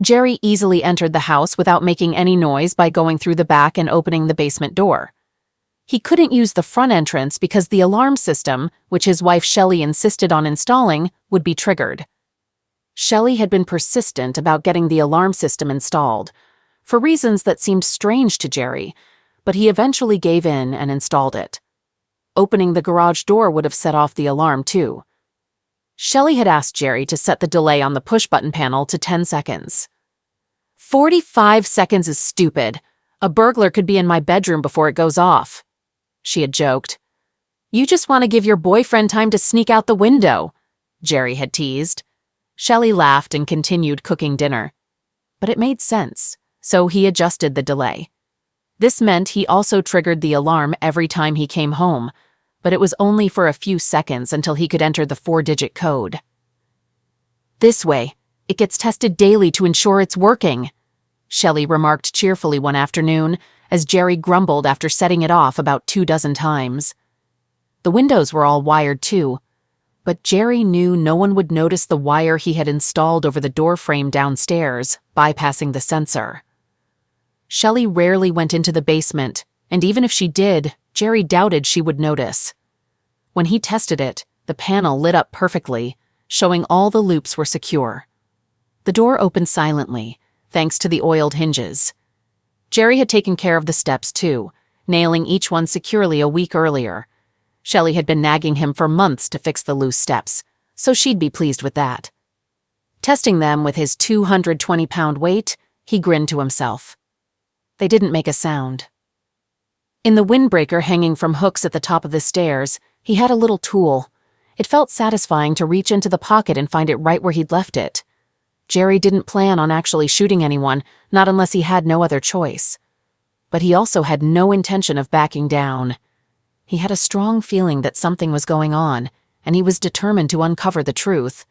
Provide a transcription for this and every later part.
Jerry easily entered the house without making any noise by going through the back and opening the basement door. He couldn't use the front entrance because the alarm system, which his wife Shelley insisted on installing, would be triggered. Shelley had been persistent about getting the alarm system installed, for reasons that seemed strange to Jerry, but he eventually gave in and installed it. Opening the garage door would have set off the alarm too. Shelley had asked Jerry to set the delay on the push-button panel to 10 seconds. 45 seconds is stupid. A burglar could be in my bedroom before it goes off, she had joked. You just want to give your boyfriend time to sneak out the window, Jerry had teased. Shelley laughed and continued cooking dinner. But it made sense, so he adjusted the delay. This meant he also triggered the alarm every time he came home, but it was only for a few seconds until he could enter the 4-digit code. This way, it gets tested daily to ensure it's working, Shelley remarked cheerfully one afternoon as Jerry grumbled after setting it off about 24 times. The windows were all wired too, but Jerry knew no one would notice the wire he had installed over the door frame downstairs, bypassing the sensor. Shelley rarely went into the basement, and even if she did, Jerry doubted she would notice. When he tested it, the panel lit up perfectly, showing all the loops were secure. The door opened silently, thanks to the oiled hinges. Jerry had taken care of the steps too, nailing each one securely a week earlier. Shelley had been nagging him for months to fix the loose steps, so she'd be pleased with that. Testing them with his 220-pound weight, he grinned to himself. They didn't make a sound. In the windbreaker hanging from hooks at the top of the stairs, he had a little tool. It felt satisfying to reach into the pocket and find it right where he'd left it. Jerry didn't plan on actually shooting anyone, not unless he had no other choice. But he also had no intention of backing down. He had a strong feeling that something was going on, and he was determined to uncover the truth.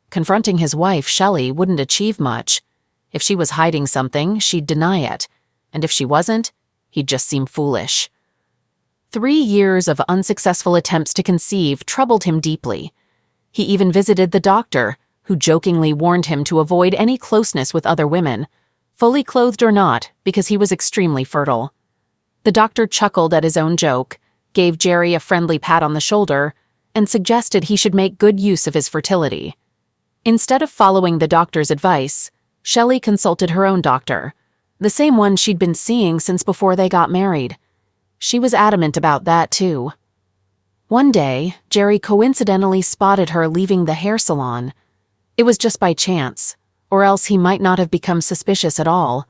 Confronting his wife, Shelley, wouldn't achieve much. If she was hiding something, she'd deny it, and if she wasn't, he'd just seem foolish. 3 years of unsuccessful attempts to conceive troubled him deeply. He even visited the doctor, who jokingly warned him to avoid any closeness with other women, fully clothed or not, because he was extremely fertile. The doctor chuckled at his own joke, gave Jerry a friendly pat on the shoulder, and suggested he should make good use of his fertility. Instead of following the doctor's advice, Shelley consulted her own doctor, the same one she'd been seeing since before they got married. She was adamant about that, too. One day, Jerry coincidentally spotted her leaving the hair salon. It was just by chance, or else he might not have become suspicious at all.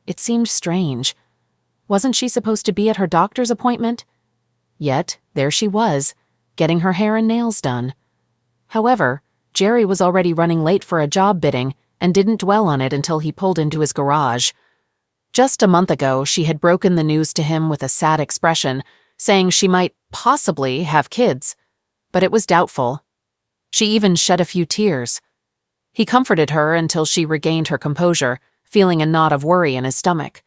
It seemed strange. Wasn't she supposed to be at her doctor's appointment? Yet, there she was, getting her hair and nails done. However, Jerry was already running late for a job bidding and didn't dwell on it until he pulled into his garage. Just a month ago, she had broken the news to him with a sad expression, saying she might possibly have kids, but it was doubtful. She even shed a few tears. He comforted her until she regained her composure, feeling a knot of worry in his stomach.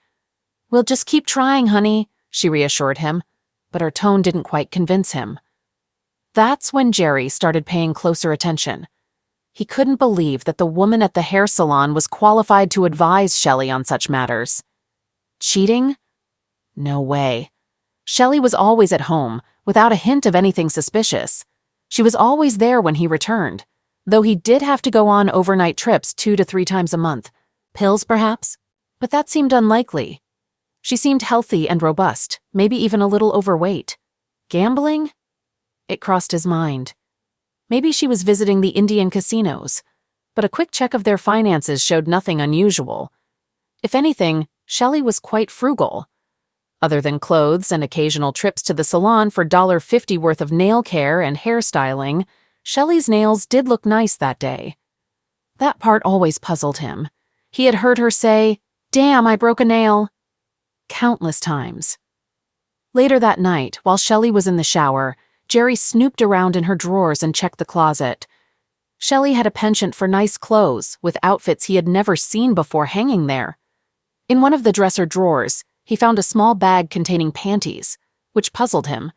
"We'll just keep trying, honey," she reassured him, but her tone didn't quite convince him. That's when Jerry started paying closer attention. He couldn't believe that the woman at the hair salon was qualified to advise Shelley on such matters. Cheating? No way. Shelley was always at home, without a hint of anything suspicious. She was always there when he returned, though he did have to go on overnight trips 2 to 3 times a month. Pills, perhaps? But that seemed unlikely. She seemed healthy and robust, maybe even a little overweight. Gambling? It crossed his mind. Maybe she was visiting the Indian casinos, but a quick check of their finances showed nothing unusual. If anything, Shelley was quite frugal. Other than clothes and occasional trips to the salon for $1.50 worth of nail care and hairstyling, Shelley's nails did look nice that day. That part always puzzled him. He had heard her say, "Damn, I broke a nail," countless times. Later that night, while Shelley was in the shower, Jerry snooped around in her drawers and checked the closet. Shelley had a penchant for nice clothes, with outfits he had never seen before hanging there. In one of the dresser drawers, he found a small bag containing panties, which puzzled him.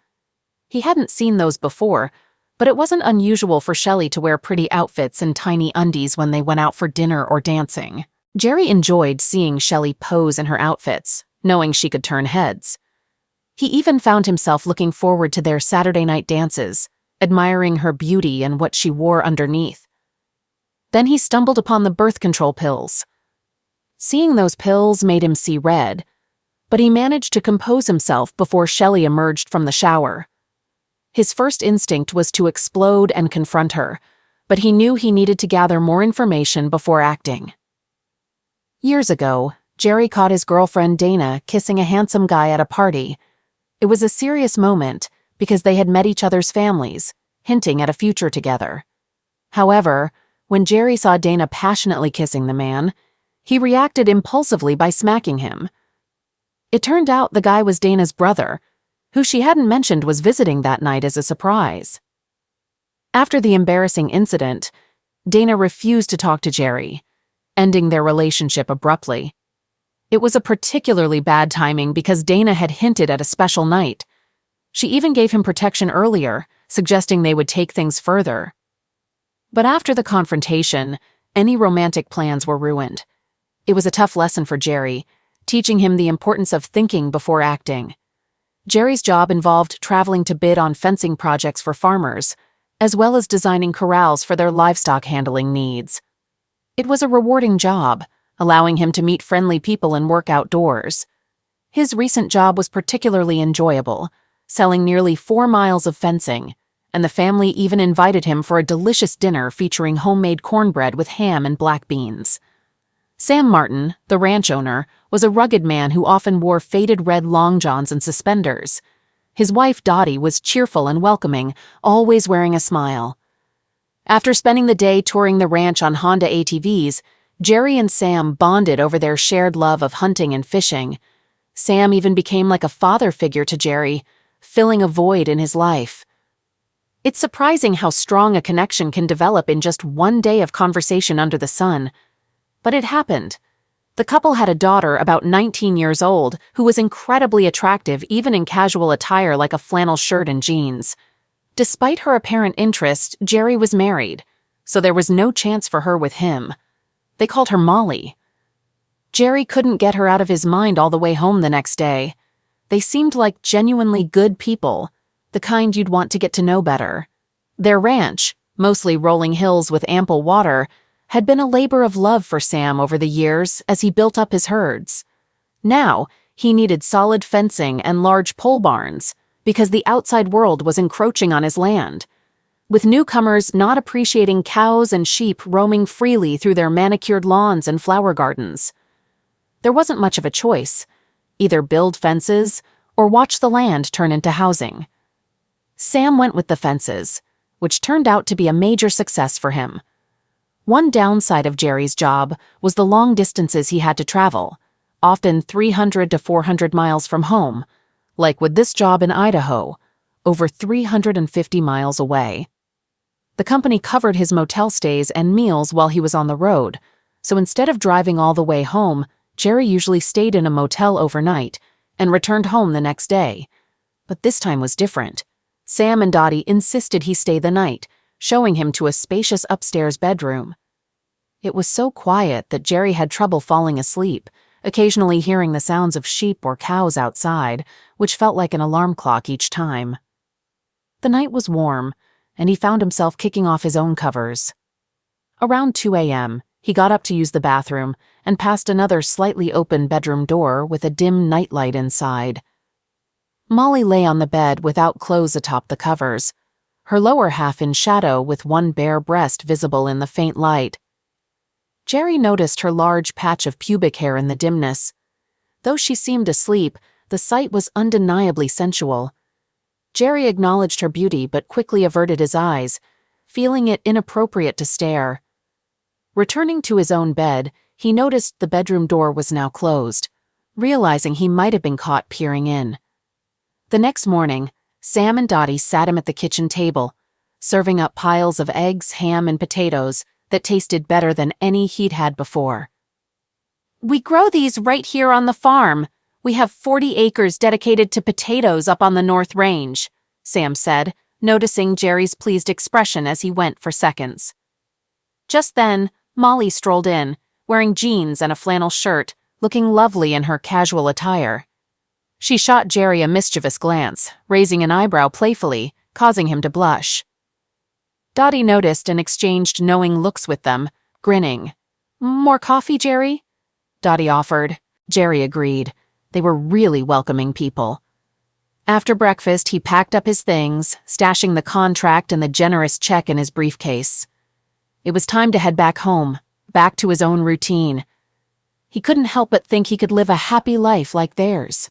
He hadn't seen those before, but it wasn't unusual for Shelley to wear pretty outfits and tiny undies when they went out for dinner or dancing. Jerry enjoyed seeing Shelley pose in her outfits, knowing she could turn heads. He even found himself looking forward to their Saturday night dances, admiring her beauty and what she wore underneath. Then he stumbled upon the birth control pills. Seeing those pills made him see red, but he managed to compose himself before Shelley emerged from the shower. His first instinct was to explode and confront her, but he knew he needed to gather more information before acting. Years ago, Jerry caught his girlfriend Dana kissing a handsome guy at a party. It was a serious moment because they had met each other's families, hinting at a future together. However, when Jerry saw Dana passionately kissing the man, he reacted impulsively by smacking him. It turned out the guy was Dana's brother, who she hadn't mentioned was visiting that night as a surprise. After the embarrassing incident, Dana refused to talk to Jerry, ending their relationship abruptly. It was a particularly bad timing because Dana had hinted at a special night. She even gave him protection earlier, suggesting they would take things further. But after the confrontation, any romantic plans were ruined. It was a tough lesson for Jerry, teaching him the importance of thinking before acting. Jerry's job involved traveling to bid on fencing projects for farmers, as well as designing corrals for their livestock handling needs. It was a rewarding job, allowing him to meet friendly people and work outdoors. His recent job was particularly enjoyable, selling nearly 4 miles of fencing, and the family even invited him for a delicious dinner featuring homemade cornbread with ham and black beans. Sam Martin, the ranch owner, was a rugged man who often wore faded red long johns and suspenders. His wife Dottie was cheerful and welcoming, always wearing a smile. After spending the day touring the ranch on Honda ATVs, Jerry and Sam bonded over their shared love of hunting and fishing. Sam even became like a father figure to Jerry, filling a void in his life. It's surprising how strong a connection can develop in just one day of conversation under the sun. But it happened. The couple had a daughter about 19 years old who was incredibly attractive even in casual attire like a flannel shirt and jeans. Despite her apparent interest, Jerry was married, so there was no chance for her with him. They called her Molly. Jerry couldn't get her out of his mind all the way home the next day. They seemed like genuinely good people, the kind you'd want to get to know better. Their ranch, mostly rolling hills with ample water, had been a labor of love for Sam over the years as he built up his herds. Now, he needed solid fencing and large pole barns because the outside world was encroaching on his land, with newcomers not appreciating cows and sheep roaming freely through their manicured lawns and flower gardens. There wasn't much of a choice: either build fences or watch the land turn into housing. Sam went with the fences, which turned out to be a major success for him. One downside of Jerry's job was the long distances he had to travel, often 300 to 400 miles from home, like with this job in Idaho, over 350 miles away. The company covered his motel stays and meals while he was on the road, so instead of driving all the way home, Jerry usually stayed in a motel overnight and returned home the next day. But this time was different. Sam and Dottie insisted he stay the night, showing him to a spacious upstairs bedroom. It was so quiet that Jerry had trouble falling asleep, occasionally hearing the sounds of sheep or cows outside, which felt like an alarm clock each time. The night was warm, and he found himself kicking off his own covers. Around 2 a.m., he got up to use the bathroom and passed another slightly open bedroom door with a dim nightlight inside. Molly lay on the bed without clothes atop the covers, her lower half in shadow with one bare breast visible in the faint light. Jerry noticed her large patch of pubic hair in the dimness. Though she seemed asleep, the sight was undeniably sensual. Jerry acknowledged her beauty but quickly averted his eyes, feeling it inappropriate to stare. Returning to his own bed, he noticed the bedroom door was now closed, realizing he might have been caught peering in. The next morning, Sam and Dottie sat him at the kitchen table, serving up piles of eggs, ham, and potatoes that tasted better than any he'd had before. "We grow these right here on the farm. We have 40 acres dedicated to potatoes up on the North Range," Sam said, noticing Jerry's pleased expression as he went for seconds. Just then, Molly strolled in, wearing jeans and a flannel shirt, looking lovely in her casual attire. She shot Jerry a mischievous glance, raising an eyebrow playfully, causing him to blush. Dottie noticed and exchanged knowing looks with them, grinning. "More coffee, Jerry?" Dottie offered. Jerry agreed. They were really welcoming people. After breakfast, he packed up his things, stashing the contract and the generous check in his briefcase. It was time to head back home, back to his own routine. He couldn't help but think he could live a happy life like theirs.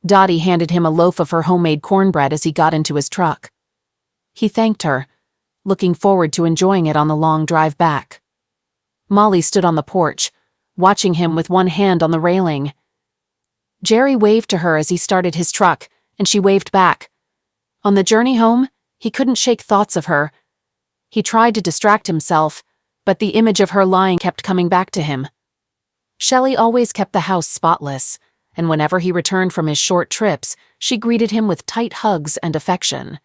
Dottie handed him a loaf of her homemade cornbread as he got into his truck. He thanked her, looking forward to enjoying it on the long drive back. Molly stood on the porch, watching him with one hand on the railing. Jerry waved to her as he started his truck, and she waved back. On the journey home, he couldn't shake thoughts of her. He tried to distract himself, but the image of her lying kept coming back to him. Shelley always kept the house spotless, and whenever he returned from his short trips, she greeted him with tight hugs and affection.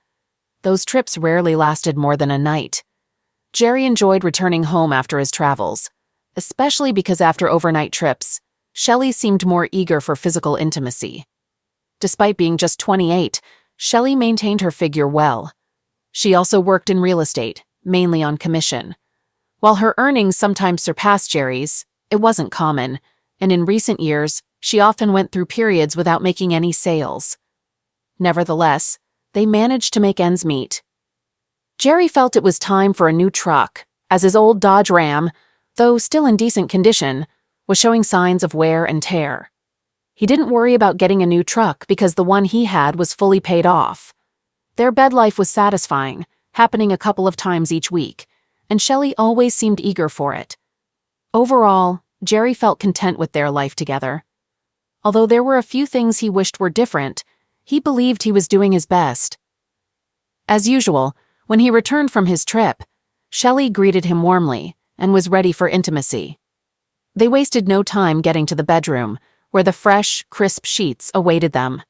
Those trips rarely lasted more than a night. Jerry enjoyed returning home after his travels, especially because after overnight trips, Shelley seemed more eager for physical intimacy. Despite being just 28, Shelley maintained her figure well. She also worked in real estate, mainly on commission. While her earnings sometimes surpassed Jerry's, it wasn't common, and in recent years, she often went through periods without making any sales. Nevertheless, they managed to make ends meet. Jerry felt it was time for a new truck, as his old Dodge Ram, though still in decent condition, was showing signs of wear and tear. He didn't worry about getting a new truck because the one he had was fully paid off. Their bed life was satisfying, happening a couple of times each week, and Shelley always seemed eager for it. Overall, Jerry felt content with their life together. Although there were a few things he wished were different, he believed he was doing his best. As usual, when he returned from his trip, Shelley greeted him warmly and was ready for intimacy. They wasted no time getting to the bedroom, where the fresh, crisp sheets awaited them.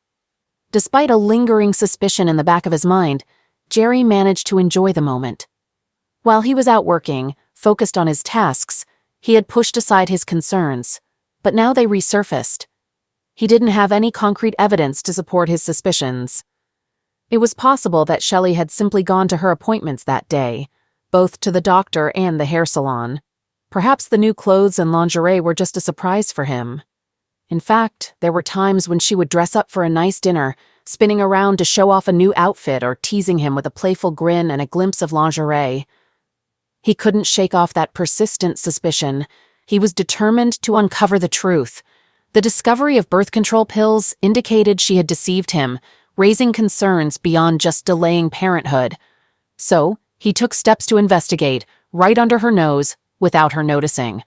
Despite a lingering suspicion in the back of his mind, Jerry managed to enjoy the moment. While he was out working, focused on his tasks, he had pushed aside his concerns, but now they resurfaced. He didn't have any concrete evidence to support his suspicions. It was possible that Shelley had simply gone to her appointments that day, both to the doctor and the hair salon. Perhaps the new clothes and lingerie were just a surprise for him. In fact, there were times when she would dress up for a nice dinner, spinning around to show off a new outfit or teasing him with a playful grin and a glimpse of lingerie. He couldn't shake off that persistent suspicion. He was determined to uncover the truth. The discovery of birth control pills indicated she had deceived him, raising concerns beyond just delaying parenthood. So, he took steps to investigate, right under her nose, without her noticing.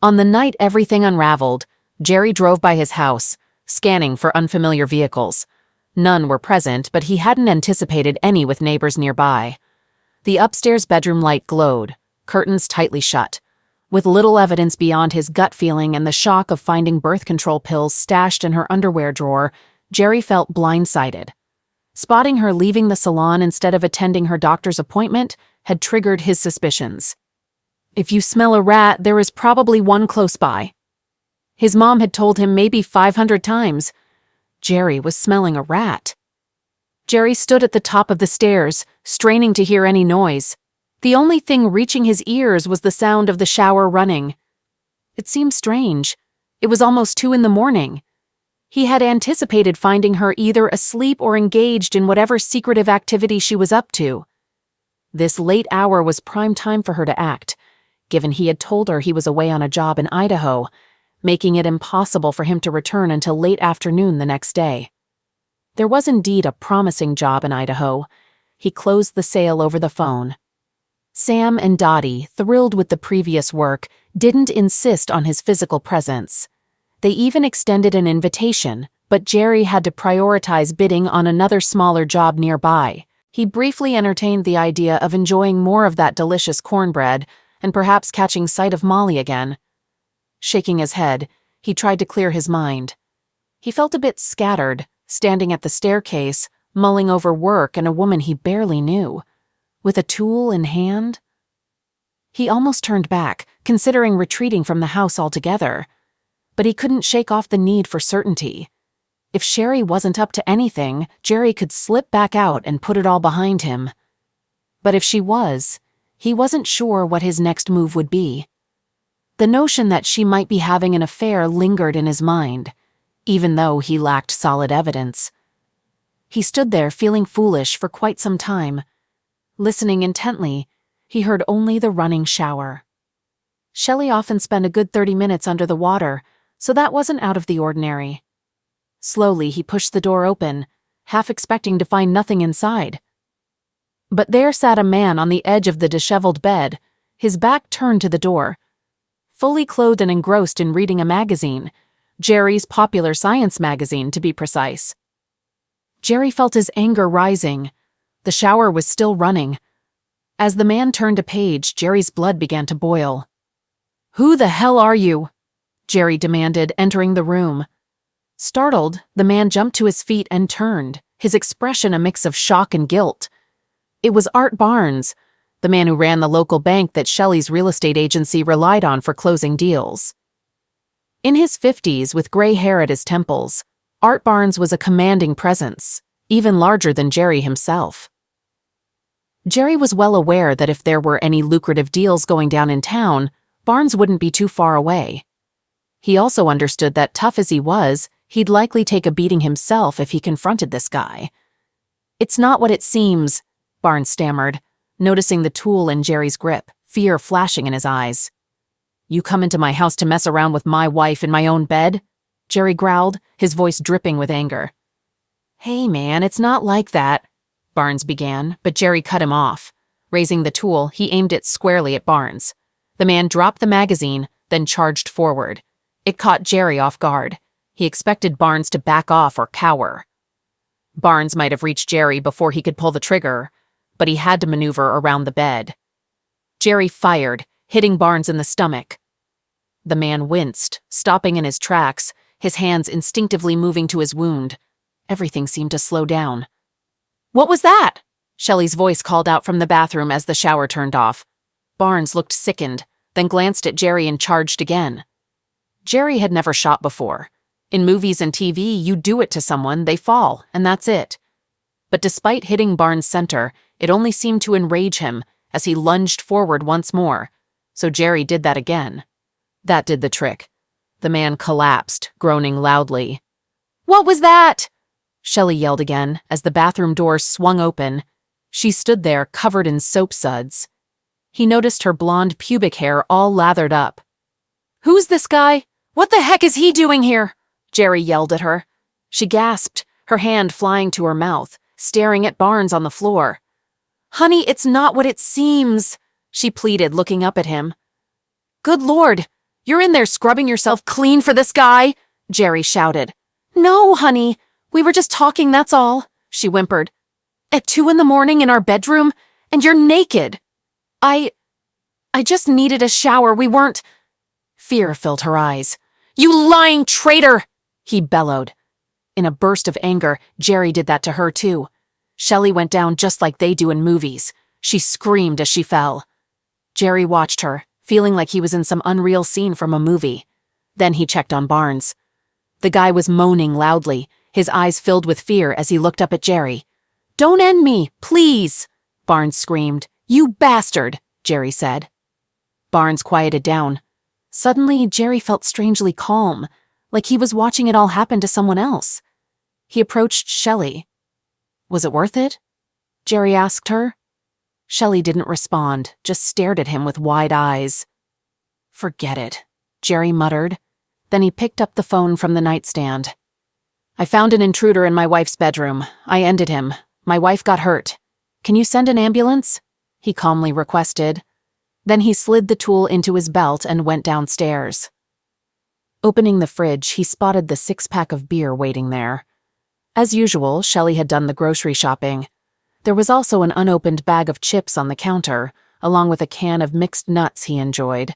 On the night everything unraveled, Jerry drove by his house, scanning for unfamiliar vehicles. None were present, but he hadn't anticipated any with neighbors nearby. The upstairs bedroom light glowed, curtains tightly shut. With little evidence beyond his gut feeling and the shock of finding birth control pills stashed in her underwear drawer, Jerry felt blindsided. Spotting her leaving the salon instead of attending her doctor's appointment had triggered his suspicions. "If you smell a rat, there is probably one close by." His mom had told him maybe 500 times. Jerry was smelling a rat. Jerry stood at the top of the stairs, straining to hear any noise. The only thing reaching his ears was the sound of the shower running. It seemed strange. It was almost 2 a.m. He had anticipated finding her either asleep or engaged in whatever secretive activity she was up to. This late hour was prime time for her to act, given he had told her he was away on a job in Idaho, making it impossible for him to return until late afternoon the next day. There was indeed a promising job in Idaho. He closed the sale over the phone. Sam and Dottie, thrilled with the previous work, didn't insist on his physical presence. They even extended an invitation, but Jerry had to prioritize bidding on another smaller job nearby. He briefly entertained the idea of enjoying more of that delicious cornbread and perhaps catching sight of Molly again. Shaking his head, he tried to clear his mind. He felt a bit scattered, standing at the staircase, mulling over work and a woman he barely knew. With a tool in hand? He almost turned back, considering retreating from the house altogether. But he couldn't shake off the need for certainty. If Sherry wasn't up to anything, Jerry could slip back out and put it all behind him. But if she was, he wasn't sure what his next move would be. The notion that she might be having an affair lingered in his mind, even though he lacked solid evidence. He stood there feeling foolish for quite some time. Listening intently, he heard only the running shower. Shelley often spent a good 30 minutes under the water, so that wasn't out of the ordinary. Slowly, he pushed the door open, half expecting to find nothing inside. But there sat a man on the edge of the disheveled bed, his back turned to the door, fully clothed and engrossed in reading a magazine, Jerry's Popular Science magazine, to be precise. Jerry felt his anger rising. The shower was still running. As the man turned a page, Jerry's blood began to boil. "Who the hell are you?" Jerry demanded, entering the room. Startled, the man jumped to his feet and turned, his expression a mix of shock and guilt. It was Art Barnes, the man who ran the local bank that Shelley's real estate agency relied on for closing deals. In his 50s, with gray hair at his temples, Art Barnes was a commanding presence, even larger than Jerry himself. Jerry was well aware that if there were any lucrative deals going down in town, Barnes wouldn't be too far away. He also understood that, tough as he was, he'd likely take a beating himself if he confronted this guy. "It's not what it seems," Barnes stammered, noticing the tool in Jerry's grip, fear flashing in his eyes. "You come into my house to mess around with my wife in my own bed?" Jerry growled, his voice dripping with anger. "Hey man, it's not like that," Barnes began, but Jerry cut him off. Raising the tool, he aimed it squarely at Barnes. The man dropped the magazine, then charged forward. It caught Jerry off guard. He expected Barnes to back off or cower. Barnes might have reached Jerry before he could pull the trigger, but he had to maneuver around the bed. Jerry fired, hitting Barnes in the stomach. The man winced, stopping in his tracks, his hands instinctively moving to his wound. Everything seemed to slow down. "What was that?" Shelley's voice called out from the bathroom as the shower turned off. Barnes looked sickened, then glanced at Jerry and charged again. Jerry had never shot before. In movies and TV, you do it to someone, they fall, and that's it. But despite hitting Barnes' center, it only seemed to enrage him as he lunged forward once more, so Jerry did that again. That did the trick. The man collapsed, groaning loudly. "What was that?" Shelley yelled again as the bathroom door swung open. She stood there, covered in soap suds. He noticed her blonde pubic hair all lathered up. "Who's this guy? What the heck is he doing here?" Jerry yelled at her. She gasped, her hand flying to her mouth, staring at Barnes on the floor. "Honey, it's not what it seems," she pleaded, looking up at him. "Good Lord, you're in there scrubbing yourself clean for this guy?" Jerry shouted. "No, honey, we were just talking, that's all," she whimpered. "At 2 a.m. in our bedroom, and you're naked. I just needed a shower, we weren't—" Fear filled her eyes. "You lying traitor!" he bellowed. In a burst of anger, Jerry did that to her too. Shelley went down just like they do in movies. She screamed as she fell. Jerry watched her, feeling like he was in some unreal scene from a movie. Then he checked on Barnes. The guy was moaning loudly, his eyes filled with fear as he looked up at Jerry. "Don't end me, please!" Barnes screamed. "You bastard!" Jerry said. Barnes quieted down. Suddenly, Jerry felt strangely calm, like he was watching it all happen to someone else. He approached Shelley. "Was it worth it?" Jerry asked her. Shelley didn't respond, just stared at him with wide eyes. "Forget it," Jerry muttered. Then he picked up the phone from the nightstand. "I found an intruder in my wife's bedroom. I ended him. My wife got hurt. Can you send an ambulance?" he calmly requested. Then he slid the tool into his belt and went downstairs. Opening the fridge, he spotted the 6-pack of beer waiting there. As usual, Shelley had done the grocery shopping. There was also an unopened bag of chips on the counter, along with a can of mixed nuts he enjoyed.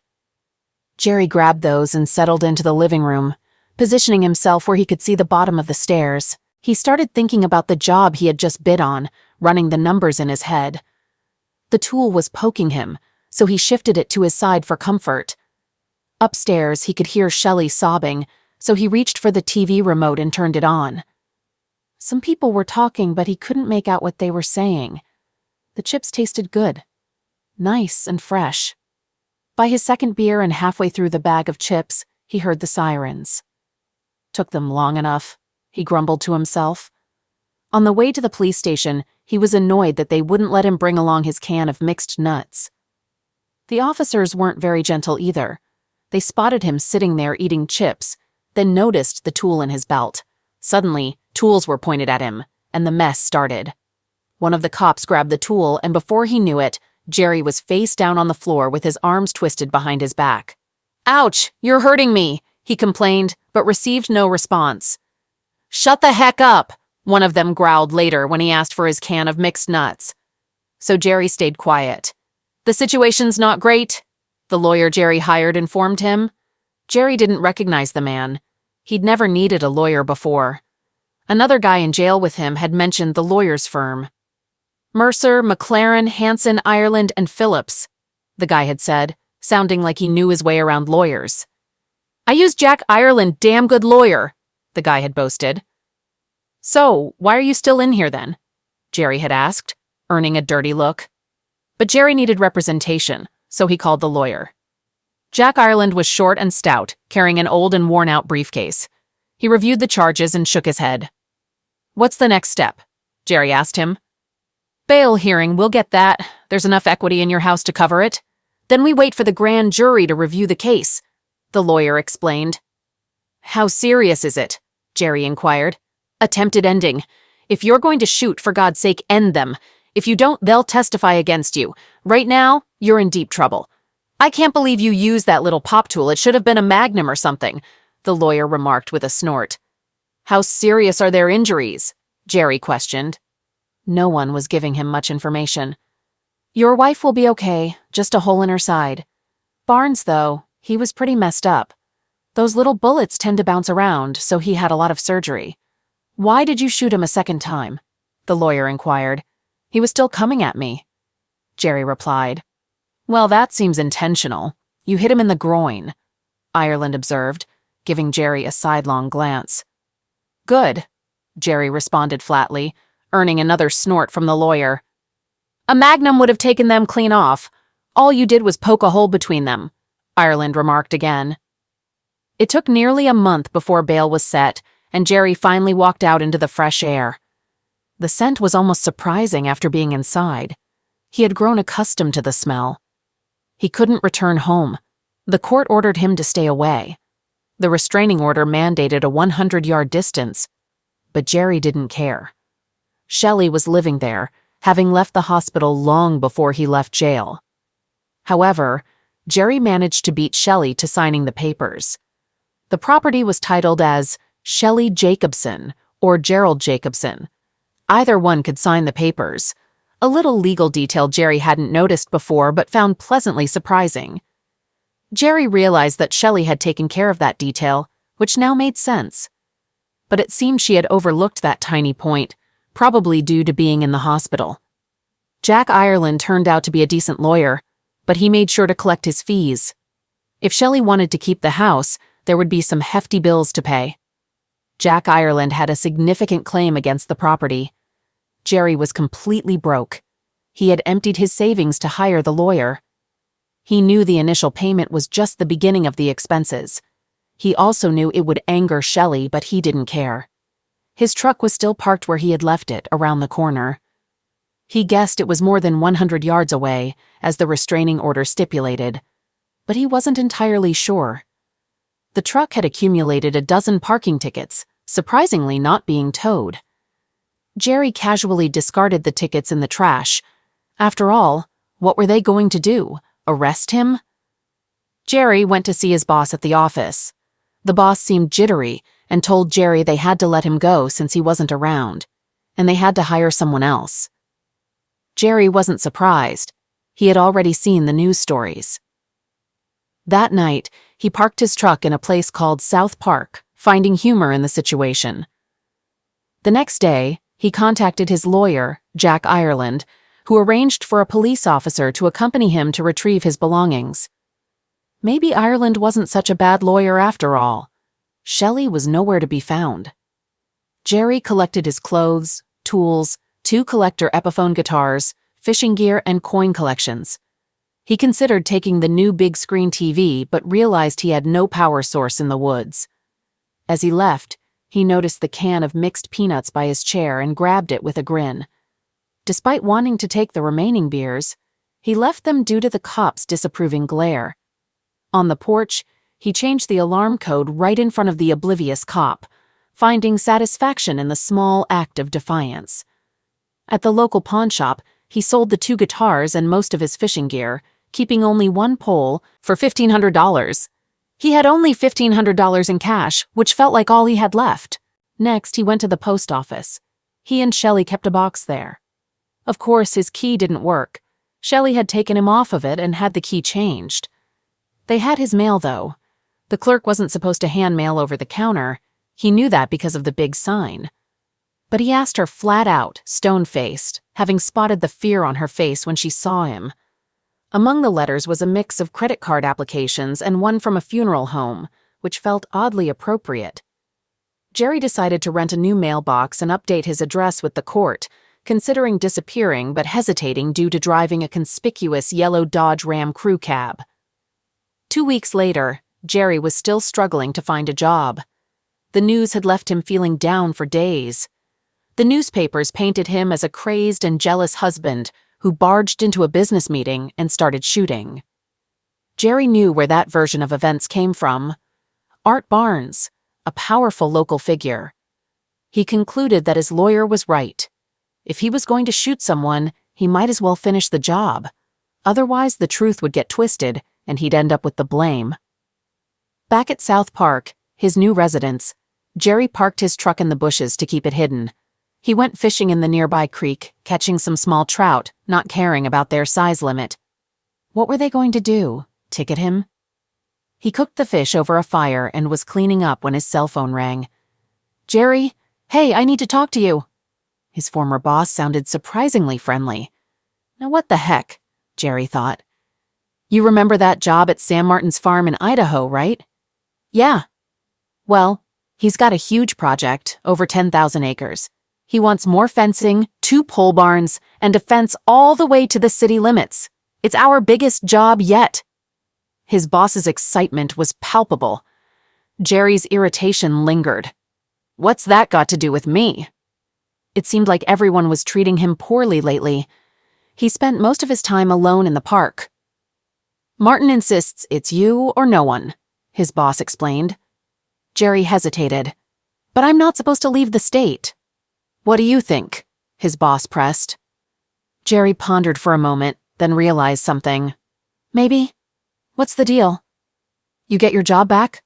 Jerry grabbed those and settled into the living room, positioning himself where he could see the bottom of the stairs. He started thinking about the job he had just bid on, running the numbers in his head. The tool was poking him, so he shifted it to his side for comfort. Upstairs, he could hear Shelley sobbing, so he reached for the TV remote and turned it on. Some people were talking, but he couldn't make out what they were saying. The chips tasted good. Nice and fresh. By his second beer and halfway through the bag of chips, he heard the sirens. Took them long enough, he grumbled to himself. On the way to the police station, he was annoyed that they wouldn't let him bring along his can of mixed nuts. The officers weren't very gentle either. They spotted him sitting there eating chips, then noticed the tool in his belt. Suddenly, tools were pointed at him, and the mess started. One of the cops grabbed the tool, and before he knew it, Jerry was face down on the floor with his arms twisted behind his back. "Ouch, you're hurting me," he complained, but received no response. "Shut the heck up," one of them growled later when he asked for his can of mixed nuts. So Jerry stayed quiet. "The situation's not great," the lawyer Jerry hired informed him. Jerry didn't recognize the man. He'd never needed a lawyer before. Another guy in jail with him had mentioned the lawyer's firm. "Mercer, McLaren, Hansen, Ireland, and Phillips," the guy had said, sounding like he knew his way around lawyers. "I use Jack Ireland, damn good lawyer," the guy had boasted. "So, why are you still in here then?" Jerry had asked, earning a dirty look. But Jerry needed representation, so he called the lawyer. Jack Ireland was short and stout, carrying an old and worn-out briefcase. He reviewed the charges and shook his head. "What's the next step?" Jerry asked him. "Bail hearing, we'll get that. There's enough equity in your house to cover it. Then we wait for the grand jury to review the case," the lawyer explained. "How serious is it?" Jerry inquired. "Attempted ending. If you're going to shoot, for God's sake, end them. If you don't, they'll testify against you. Right now, you're in deep trouble. I can't believe you used that little pop tool. It should have been a Magnum or something," the lawyer remarked with a snort. "How serious are their injuries?" Jerry questioned. No one was giving him much information. "Your wife will be okay, just a hole in her side. Barnes, though, he was pretty messed up. Those little bullets tend to bounce around, so he had a lot of surgery." "Why did you shoot him a second time?" the lawyer inquired. "He was still coming at me," Jerry replied. "Well, that seems intentional. You hit him in the groin," Ireland observed, giving Jerry a sidelong glance. "Good," Jerry responded flatly, earning another snort from the lawyer. "A Magnum would have taken them clean off. All you did was poke a hole between them," Ireland remarked again. It took nearly a month before bail was set, and Jerry finally walked out into the fresh air. The scent was almost surprising after being inside. He had grown accustomed to the smell. He couldn't return home. The court ordered him to stay away. The restraining order mandated a 100-yard distance, but Jerry didn't care. Shelley was living there, having left the hospital long before he left jail. However, Jerry managed to beat Shelley to signing the papers. The property was titled as Shelley Jacobson or Gerald Jacobson. Either one could sign the papers, a little legal detail Jerry hadn't noticed before but found pleasantly surprising. Jerry realized that Shelley had taken care of that detail, which now made sense. But it seemed she had overlooked that tiny point, probably due to being in the hospital. Jack Ireland turned out to be a decent lawyer, but he made sure to collect his fees. If Shelley wanted to keep the house, there would be some hefty bills to pay. Jack Ireland had a significant claim against the property. Jerry was completely broke. He had emptied his savings to hire the lawyer. He knew the initial payment was just the beginning of the expenses. He also knew it would anger Shelley, but he didn't care. His truck was still parked where he had left it, around the corner. He guessed it was more than 100 yards away, as the restraining order stipulated, but he wasn't entirely sure. The truck had accumulated a dozen parking tickets, surprisingly not being towed. Jerry casually discarded the tickets in the trash. After all, what were they going to do? Arrest him? Jerry went to see his boss at the office. The boss seemed jittery and told Jerry they had to let him go since he wasn't around, and they had to hire someone else. Jerry wasn't surprised. He had already seen the news stories. That night, he parked his truck in a place called South Park, finding humor in the situation. The next day, he contacted his lawyer, Jack Ireland, who arranged for a police officer to accompany him to retrieve his belongings. Maybe Ireland wasn't such a bad lawyer after all. Shelley was nowhere to be found. Jerry collected his clothes, tools, 2 collector Epiphone guitars, fishing gear, and coin collections. He considered taking the new big screen TV, but realized he had no power source in the woods. As he left, he noticed the can of mixed peanuts by his chair and grabbed it with a grin. Despite wanting to take the remaining beers, he left them due to the cops' disapproving glare. On the porch, he changed the alarm code right in front of the oblivious cop, finding satisfaction in the small act of defiance. At the local pawn shop, he sold the 2 guitars and most of his fishing gear, keeping only 1 pole for $1,500. He had only $1,500 in cash, which felt like all he had left. Next, he went to the post office. He and Shelley kept a box there. Of course, his key didn't work. Shelley had taken him off of it and had the key changed. They had his mail, though. The clerk wasn't supposed to hand mail over the counter. He knew that because of the big sign. But he asked her flat out, stone-faced, having spotted the fear on her face when she saw him. Among the letters was a mix of credit card applications and one from a funeral home, which felt oddly appropriate. Jerry decided to rent a new mailbox and update his address with the court, considering disappearing but hesitating due to driving a conspicuous yellow Dodge Ram crew cab. 2 weeks later, Jerry was still struggling to find a job. The news had left him feeling down for days. The newspapers painted him as a crazed and jealous husband who barged into a business meeting and started shooting. Jerry knew where that version of events came from. Art Barnes, a powerful local figure. He concluded that his lawyer was right. If he was going to shoot someone, he might as well finish the job. Otherwise, the truth would get twisted, and he'd end up with the blame. Back at South Park, his new residence, Jerry parked his truck in the bushes to keep it hidden. He went fishing in the nearby creek, catching some small trout, not caring about their size limit. What were they going to do? Ticket him? He cooked the fish over a fire and was cleaning up when his cell phone rang. "Jerry, hey, I need to talk to you." His former boss sounded surprisingly friendly. Now what the heck? Jerry thought. "You remember that job at Sam Martin's farm in Idaho, right?" "Yeah." "Well, he's got a huge project, over 10,000 acres. He wants more fencing, 2 pole barns, and a fence all the way to the city limits. It's our biggest job yet." His boss's excitement was palpable. Jerry's irritation lingered. What's that got to do with me? It seemed like everyone was treating him poorly lately. He spent most of his time alone in the park. "Martin insists it's you or no one," his boss explained. Jerry hesitated. "But I'm not supposed to leave the state." "What do you think?" his boss pressed. Jerry pondered for a moment, then realized something. "Maybe. What's the deal?" "You get your job back?"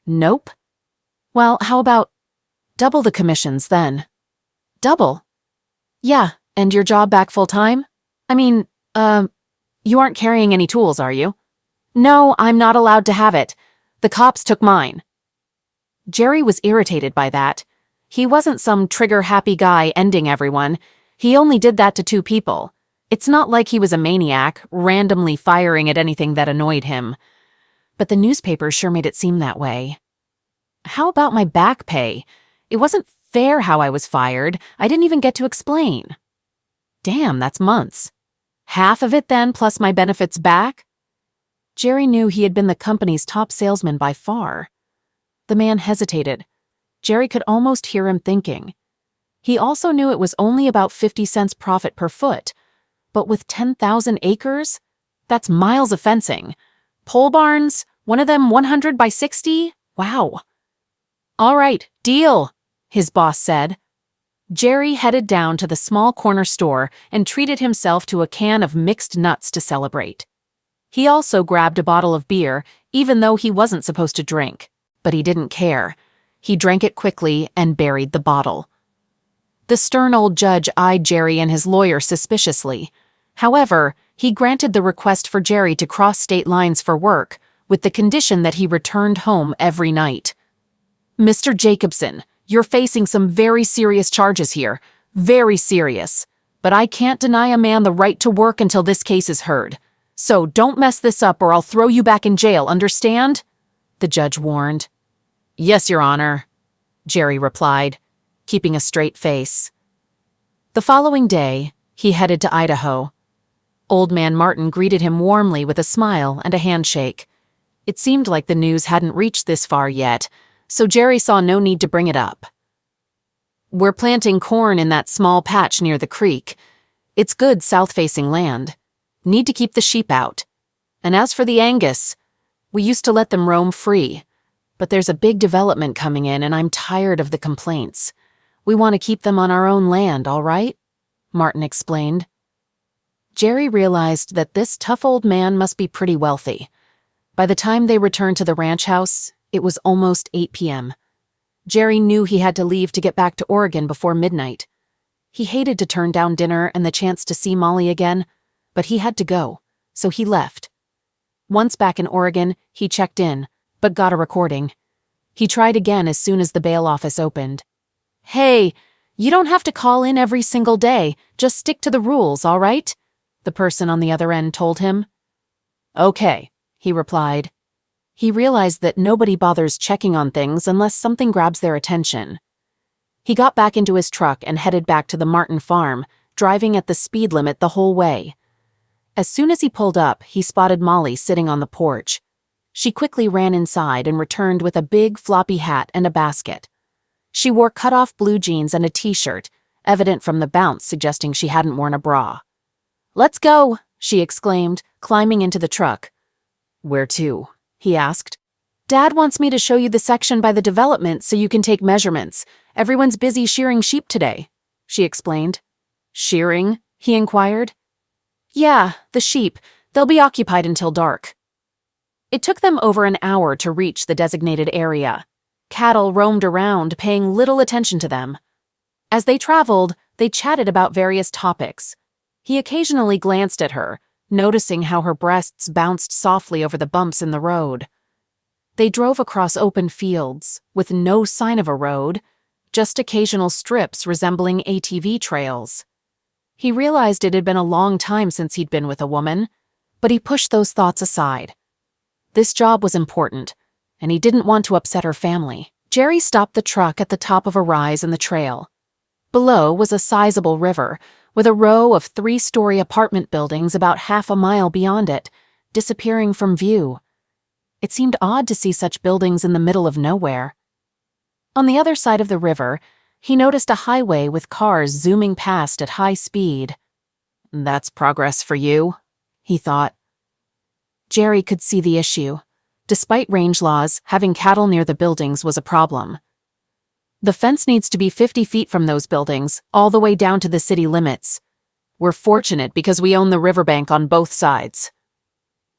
"Nope." "Well, how about double the commissions then?" "Double?" "Yeah, and your job back full-time? I mean, you aren't carrying any tools, are you?" "No, I'm not allowed to have it. The cops took mine." Jerry was irritated by that. He wasn't some trigger-happy guy ending everyone. He only did that to 2 people. It's not like he was a maniac, randomly firing at anything that annoyed him. But the newspapers sure made it seem that way. "How about my back pay? It wasn't fair how I was fired. I didn't even get to explain." "Damn, that's months. Half of it then, plus my benefits back?" Jerry knew he had been the company's top salesman by far. The man hesitated. Jerry could almost hear him thinking. He also knew it was only about 50 cents profit per foot. But with 10,000 acres, that's miles of fencing. Pole barns, one of them 100 by 60? Wow. "All right, deal," his boss said. Jerry headed down to the small corner store and treated himself to a can of mixed nuts to celebrate. He also grabbed a bottle of beer, even though he wasn't supposed to drink. But he didn't care. He drank it quickly and buried the bottle. The stern old judge eyed Jerry and his lawyer suspiciously. However, he granted the request for Jerry to cross state lines for work, with the condition that he returned home every night. "Mr. Jacobson, you're facing some very serious charges here. Very serious. But I can't deny a man the right to work until this case is heard. So don't mess this up or I'll throw you back in jail, understand? The judge warned. Yes, Your Honor, Jerry replied, keeping a straight face. The following day, he headed to Idaho. Old Man Martin greeted him warmly with a smile and a handshake. It seemed like the news hadn't reached this far yet, so Jerry saw no need to bring it up. We're planting corn in that small patch near the creek. It's good south-facing land. Need to keep the sheep out. And as for the Angus, we used to let them roam free. But there's a big development coming in and I'm tired of the complaints. We want to keep them on our own land, all right? Martin explained. Jerry realized that this tough old man must be pretty wealthy. By the time they returned to the ranch house, it was almost 8 p.m. Jerry knew he had to leave to get back to Oregon before midnight. He hated to turn down dinner and the chance to see Molly again, but he had to go, so he left. Once back in Oregon, he checked in, but got a recording. He tried again as soon as the bail office opened. Hey, you don't have to call in every single day. Just stick to the rules, all right? The person on the other end told him. Okay, he replied. He realized that nobody bothers checking on things unless something grabs their attention. He got back into his truck and headed back to the Martin farm, driving at the speed limit the whole way. As soon as he pulled up, he spotted Molly sitting on the porch. She quickly ran inside and returned with a big floppy hat and a basket. She wore cut-off blue jeans and a t-shirt, evident from the bounce suggesting she hadn't worn a bra. "Let's go," she exclaimed, climbing into the truck. "Where to?" he asked. "Dad wants me to show you the section by the development so you can take measurements. Everyone's busy shearing sheep today," she explained. "Shearing?" he inquired. "Yeah, the sheep. They'll be occupied until dark." It took them over an hour to reach the designated area. Cattle roamed around, paying little attention to them. As they traveled, they chatted about various topics. He occasionally glanced at her, noticing how her breasts bounced softly over the bumps in the road. They drove across open fields, with no sign of a road, just occasional strips resembling ATV trails. He realized it had been a long time since he'd been with a woman, but he pushed those thoughts aside. This job was important, and he didn't want to upset her family. Jerry stopped the truck at the top of a rise in the trail. Below was a sizable river, with a row of 3-story apartment buildings about half a mile beyond it, disappearing from view. It seemed odd to see such buildings in the middle of nowhere. On the other side of the river, he noticed a highway with cars zooming past at high speed. "That's progress for you," he thought. Jerry could see the issue. Despite range laws, having cattle near the buildings was a problem. The fence needs to be 50 feet from those buildings, all the way down to the city limits. We're fortunate because we own the riverbank on both sides.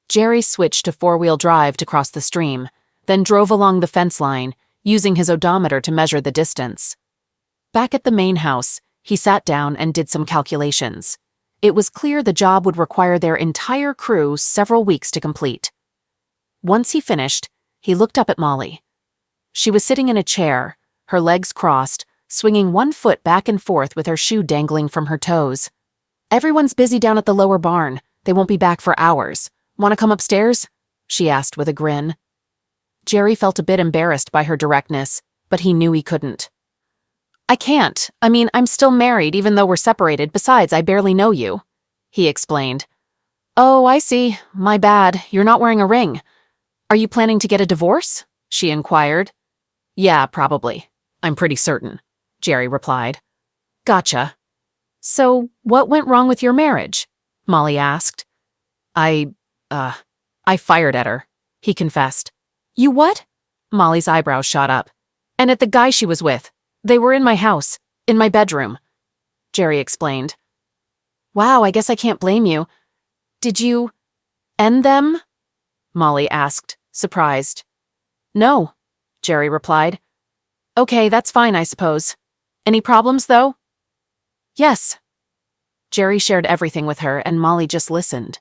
Jerry switched to 4-wheel drive to cross the stream, then drove along the fence line, using his odometer to measure the distance. Back at the main house, he sat down and did some calculations. It was clear the job would require their entire crew several weeks to complete. Once he finished, he looked up at Molly. She was sitting in a chair, her legs crossed, swinging one foot back and forth with her shoe dangling from her toes. "Everyone's busy down at the lower barn. They won't be back for hours. Want to come upstairs?" she asked with a grin. Jerry felt a bit embarrassed by her directness, but he knew he couldn't. "I can't. I mean, I'm still married even though we're separated. Besides, I barely know you," he explained. "Oh, I see. My bad. You're not wearing a ring. Are you planning to get a divorce?" she inquired. "Yeah, probably. I'm pretty certain," Jerry replied. "Gotcha. So, what went wrong with your marriage?" Molly asked. I fired at her," he confessed. "You what?" Molly's eyebrows shot up. "And at the guy she was with. They were in my house, in my bedroom," Jerry explained. "Wow, I guess I can't blame you. Did you end them?" Molly asked, surprised. "No," Jerry replied. "Okay, that's fine, I suppose. Any problems, though?" "Yes." Jerry shared everything with her, and Molly just listened.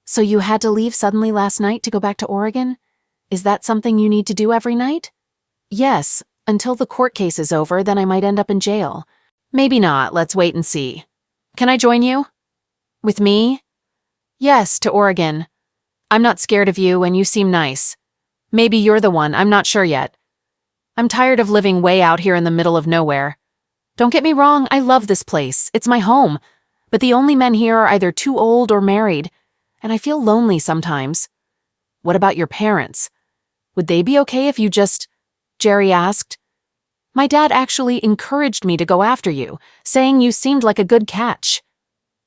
"So you had to leave suddenly last night to go back to Oregon? Is that something you need to do every night?" "Yes, until the court case is over, then I might end up in jail. Maybe not, let's wait and see." Can I join you? With me? Yes, to Oregon. I'm not scared of you and you seem nice. Maybe you're the one, I'm not sure yet. I'm tired of living way out here in the middle of nowhere. Don't get me wrong, I love this place. It's my home. But the only men here are either too old or married, and I feel lonely sometimes. What about your parents? Would they be okay if you just... Jerry asked. My dad actually encouraged me to go after you, saying you seemed like a good catch.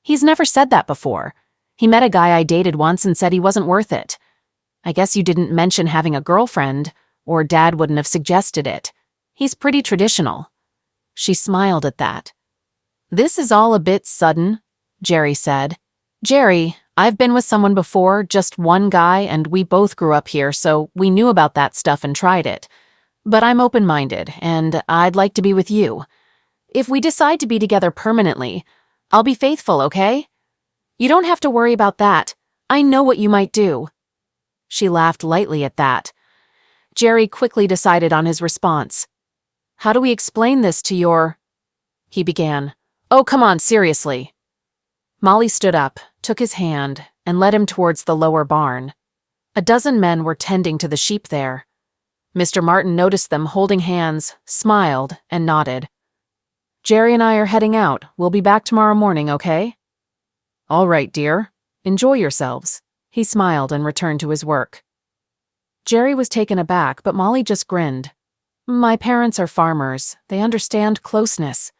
He's never said that before. He met a guy I dated once and said he wasn't worth it. I guess you didn't mention having a girlfriend, or Dad wouldn't have suggested it. He's pretty traditional. She smiled at that. This is all a bit sudden, Jerry said. Jerry, I've been with someone before, just one guy, and we both grew up here, so we knew about that stuff and tried it. But I'm open-minded, and I'd like to be with you. If we decide to be together permanently, I'll be faithful, okay? You don't have to worry about that. I know what you might do. She laughed lightly at that. Jerry quickly decided on his response. How do we explain this to your... He began. Oh, come on, seriously. Molly stood up, took his hand, and led him towards the lower barn. A dozen men were tending to the sheep there. Mr. Martin noticed them holding hands, smiled, and nodded. Jerry and I are heading out. We'll be back tomorrow morning, okay? All right, dear. Enjoy yourselves. He smiled and returned to his work. Jerry was taken aback, but Molly just grinned. My parents are farmers. They understand closeness.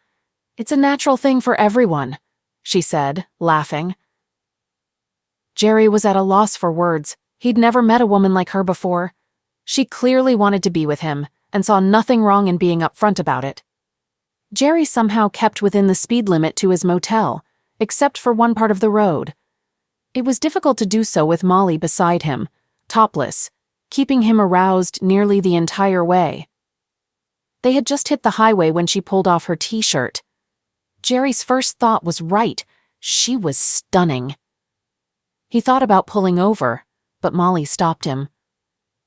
It's a natural thing for everyone, she said, laughing. Jerry was at a loss for words. He'd never met a woman like her before. She clearly wanted to be with him, and saw nothing wrong in being upfront about it. Jerry somehow kept within the speed limit to his motel, except for one part of the road. It was difficult to do so with Molly beside him, topless, keeping him aroused nearly the entire way. They had just hit the highway when she pulled off her t-shirt. Jerry's first thought was right. She was stunning. He thought about pulling over, but Molly stopped him.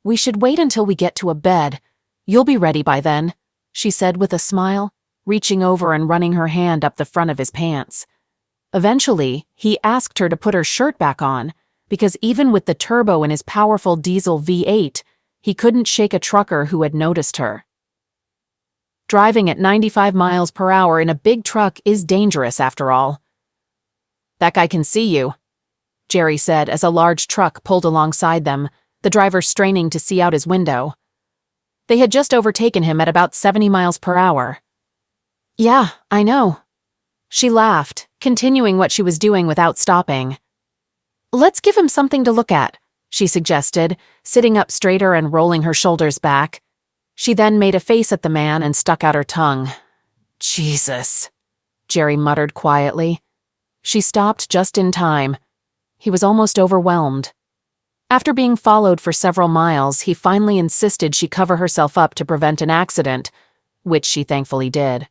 We should wait until we get to a bed. You'll be ready by then, she said with a smile, reaching over and running her hand up the front of his pants. Eventually, he asked her to put her shirt back on, because even with the turbo in his powerful diesel V8, he couldn't shake a trucker who had noticed her. Driving at 95 miles per hour in a big truck is dangerous after all. That guy can see you, Jerry said as a large truck pulled alongside them, the driver straining to see out his window. They had just overtaken him at about 70 miles per hour. Yeah, I know. She laughed, continuing what she was doing without stopping. Let's give him something to look at, she suggested, sitting up straighter and rolling her shoulders back. She then made a face at the man and stuck out her tongue. Jesus, Jerry muttered quietly. She stopped just in time. He was almost overwhelmed. After being followed for several miles, he finally insisted she cover herself up to prevent an accident, which she thankfully did.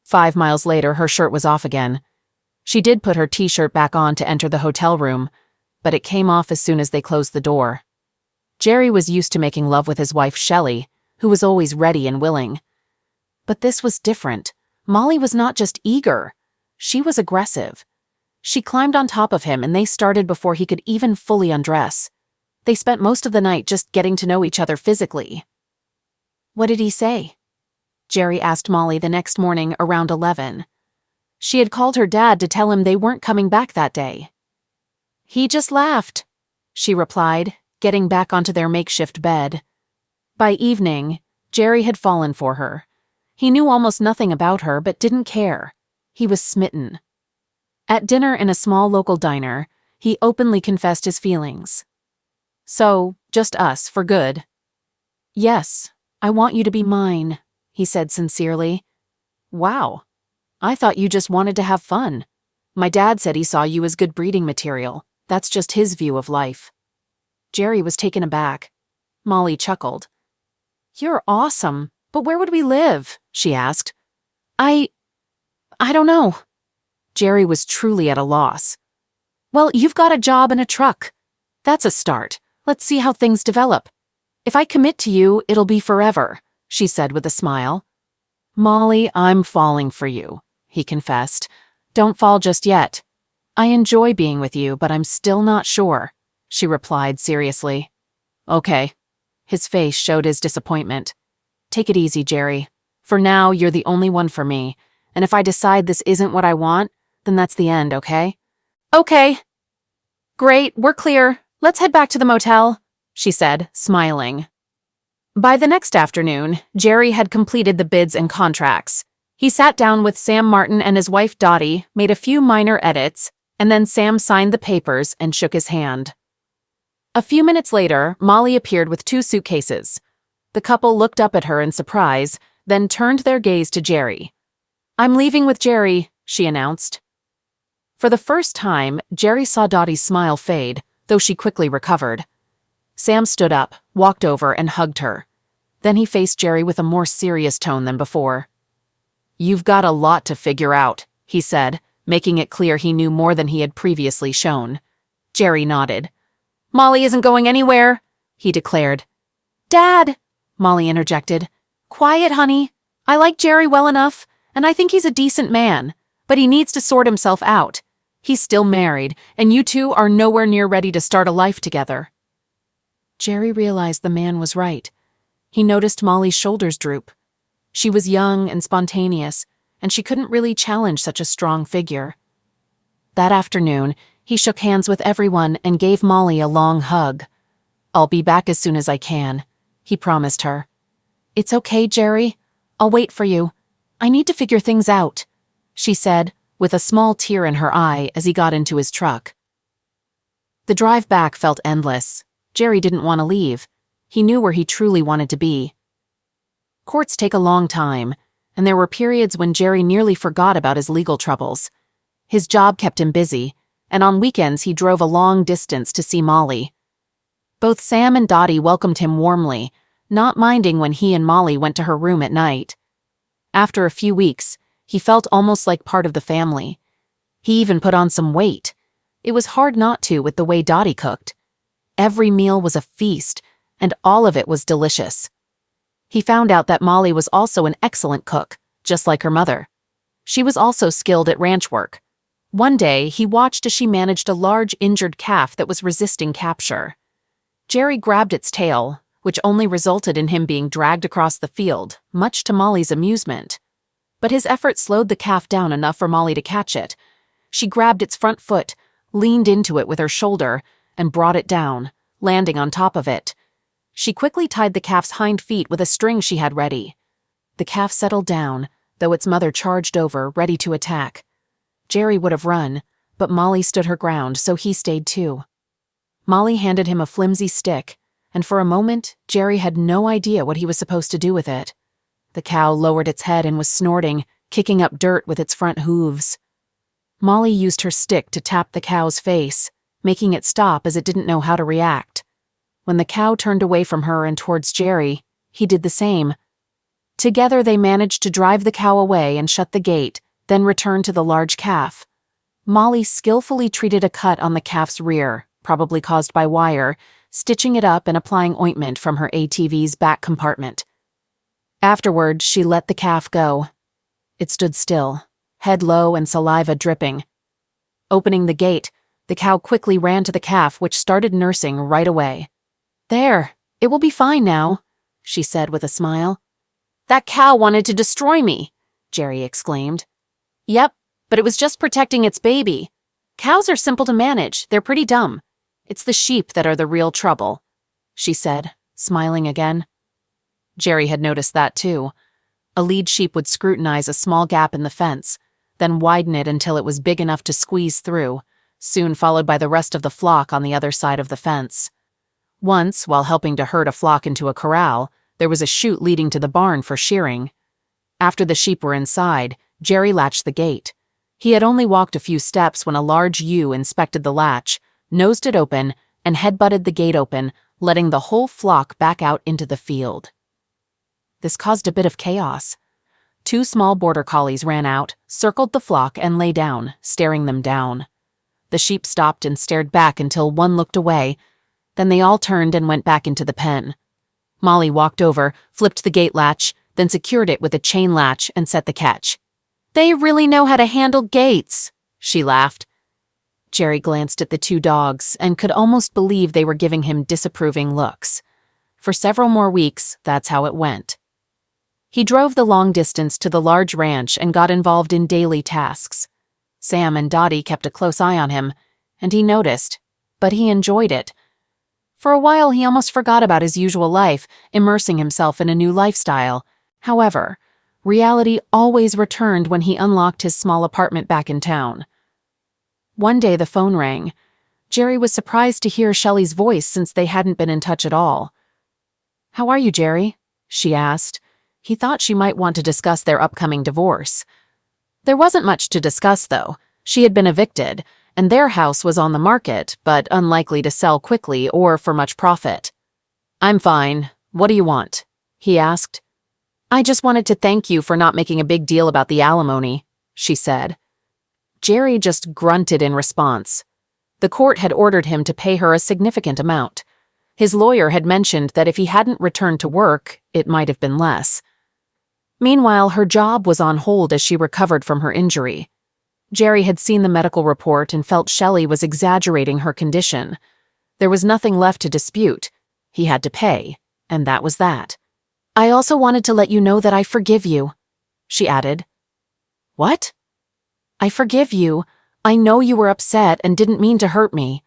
5 miles later, her shirt was off again. She did put her t-shirt back on to enter the hotel room, but it came off as soon as they closed the door. Jerry was used to making love with his wife, Shelley, who was always ready and willing. But this was different. Molly was not just eager. She was aggressive. She climbed on top of him and they started before he could even fully undress. They spent most of the night just getting to know each other physically. What did he say? Jerry asked Molly the next morning around 11. She had called her dad to tell him they weren't coming back that day. He just laughed, she replied, getting back onto their makeshift bed. By evening, Jerry had fallen for her. He knew almost nothing about her but didn't care. He was smitten. At dinner in a small local diner, he openly confessed his feelings. So, just us, for good. Yes, I want you to be mine, he said sincerely. Wow, I thought you just wanted to have fun. My dad said he saw you as good breeding material. That's just his view of life. Jerry was taken aback. Molly chuckled. You're awesome, but where would we live? She asked. I don't know. Jerry was truly at a loss. Well, you've got a job and a truck. That's a start. Let's see how things develop. If I commit to you, it'll be forever, she said with a smile. Molly, I'm falling for you, he confessed. Don't fall just yet. I enjoy being with you, but I'm still not sure, she replied seriously. Okay. His face showed his disappointment. Take it easy, Jerry. For now, you're the only one for me, and if I decide this isn't what I want, then that's the end, okay? Okay. Great, we're clear. Let's head back to the motel, she said, smiling. By the next afternoon, Jerry had completed the bids and contracts. He sat down with Sam Martin and his wife Dottie, made a few minor edits, and then Sam signed the papers and shook his hand. A few minutes later, Molly appeared with 2 suitcases. The couple looked up at her in surprise, then turned their gaze to Jerry. I'm leaving with Jerry, she announced. For the first time, Jerry saw Dottie's smile fade, though she quickly recovered. Sam stood up, walked over, and hugged her. Then he faced Jerry with a more serious tone than before. You've got a lot to figure out, he said, making it clear he knew more than he had previously shown. Jerry nodded. Molly isn't going anywhere, he declared. Dad, Molly interjected. Quiet, honey. I like Jerry well enough, and I think he's a decent man, but he needs to sort himself out. He's still married, and you two are nowhere near ready to start a life together. Jerry realized the man was right. He noticed Molly's shoulders droop. She was young and spontaneous, and she couldn't really challenge such a strong figure. That afternoon, he shook hands with everyone and gave Molly a long hug. I'll be back as soon as I can, he promised her. It's okay, Jerry. I'll wait for you. I need to figure things out, she said, with a small tear in her eye as he got into his truck. The drive back felt endless. Jerry didn't want to leave. He knew where he truly wanted to be. Courts take a long time, and there were periods when Jerry nearly forgot about his legal troubles. His job kept him busy, and on weekends he drove a long distance to see Molly. Both Sam and Dottie welcomed him warmly, not minding when he and Molly went to her room at night. After a few weeks, he felt almost like part of the family. He even put on some weight. It was hard not to with the way Dottie cooked. Every meal was a feast, and all of it was delicious. He found out that Molly was also an excellent cook, just like her mother. She was also skilled at ranch work. One day, he watched as she managed a large injured calf that was resisting capture. Jerry grabbed its tail, which only resulted in him being dragged across the field, much to Molly's amusement. But his effort slowed the calf down enough for Molly to catch it. She grabbed its front foot, leaned into it with her shoulder, and brought it down, landing on top of it. She quickly tied the calf's hind feet with a string she had ready. The calf settled down, though its mother charged over, ready to attack. Jerry would have run, but Molly stood her ground, so he stayed too. Molly handed him a flimsy stick, and for a moment, Jerry had no idea what he was supposed to do with it. The cow lowered its head and was snorting, kicking up dirt with its front hooves. Molly used her stick to tap the cow's face, making it stop as it didn't know how to react. When the cow turned away from her and towards Jerry, he did the same. Together they managed to drive the cow away and shut the gate, then returned to the large calf. Molly skillfully treated a cut on the calf's rear, probably caused by wire, stitching it up and applying ointment from her ATV's back compartment. Afterward, she let the calf go. It stood still, head low and saliva dripping. Opening the gate, the cow quickly ran to the calf, which started nursing right away. There, it will be fine now, she said with a smile. That cow wanted to destroy me, Jerry exclaimed. Yep, but it was just protecting its baby. Cows are simple to manage, they're pretty dumb. It's the sheep that are the real trouble, she said, smiling again. Jerry had noticed that too. A lead sheep would scrutinize a small gap in the fence, then widen it until it was big enough to squeeze through, soon followed by the rest of the flock on the other side of the fence. Once, while helping to herd a flock into a corral, there was a chute leading to the barn for shearing. After the sheep were inside, Jerry latched the gate. He had only walked a few steps when a large ewe inspected the latch, nosed it open, and headbutted the gate open, letting the whole flock back out into the field. This caused a bit of chaos. 2 small border collies ran out, circled the flock, and lay down, staring them down. The sheep stopped and stared back until one looked away. Then they all turned and went back into the pen. Molly walked over, flipped the gate latch, then secured it with a chain latch and set the catch. They really know how to handle gates, she laughed. Jerry glanced at the two dogs and could almost believe they were giving him disapproving looks. For several more weeks, that's how it went. He drove the long distance to the large ranch and got involved in daily tasks. Sam and Dottie kept a close eye on him, and he noticed, but he enjoyed it. For a while, he almost forgot about his usual life, immersing himself in a new lifestyle. However, reality always returned when he unlocked his small apartment back in town. One day the phone rang. Jerry was surprised to hear Shelley's voice since they hadn't been in touch at all. "How are you, Jerry?" she asked. He thought she might want to discuss their upcoming divorce. There wasn't much to discuss, though. She had been evicted, and their house was on the market, but unlikely to sell quickly or for much profit. "I'm fine. What do you want?" he asked. "I just wanted to thank you for not making a big deal about the alimony," she said. Jerry just grunted in response. The court had ordered him to pay her a significant amount. His lawyer had mentioned that if he hadn't returned to work, it might have been less. Meanwhile, her job was on hold as she recovered from her injury. Jerry had seen the medical report and felt Shelley was exaggerating her condition. There was nothing left to dispute. He had to pay, and that was that. "I also wanted to let you know that I forgive you," she added. "What?" "I forgive you. I know you were upset and didn't mean to hurt me."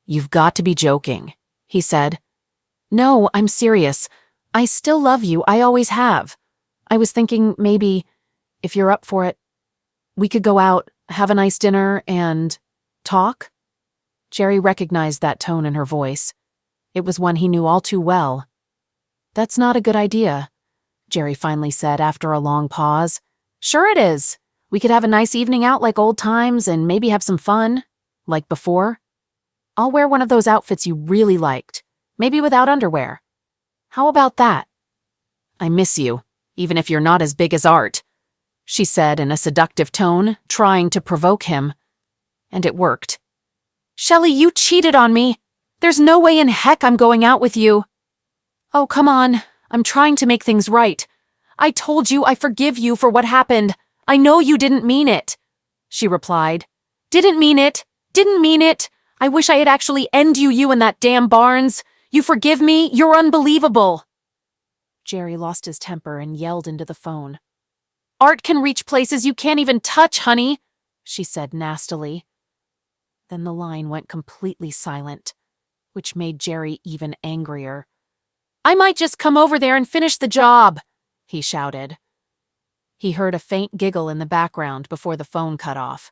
"You've got to be joking," he said. "No, I'm serious. I still love you. I always have. I was thinking maybe, if you're up for it, we could go out, have a nice dinner, and talk?" Jerry recognized that tone in her voice. It was one he knew all too well. "That's not a good idea," Jerry finally said after a long pause. "Sure it is. We could have a nice evening out like old times and maybe have some fun, like before. I'll wear one of those outfits you really liked, maybe without underwear. How about that?" "I miss you, even if you're not as big as Art," she said in a seductive tone, trying to provoke him. And it worked. "Shelley, you cheated on me. There's no way in heck I'm going out with you." "Oh, come on. I'm trying to make things right. I told you I forgive you for what happened. I know you didn't mean it," she replied. "Didn't mean it. Didn't mean it. I wish I had actually ended you in that damn Barnes. You forgive me? You're unbelievable." Jerry lost his temper and yelled into the phone. "Art can reach places you can't even touch, honey," she said nastily. Then the line went completely silent, which made Jerry even angrier. "I might just come over there and finish the job," he shouted. He heard a faint giggle in the background before the phone cut off.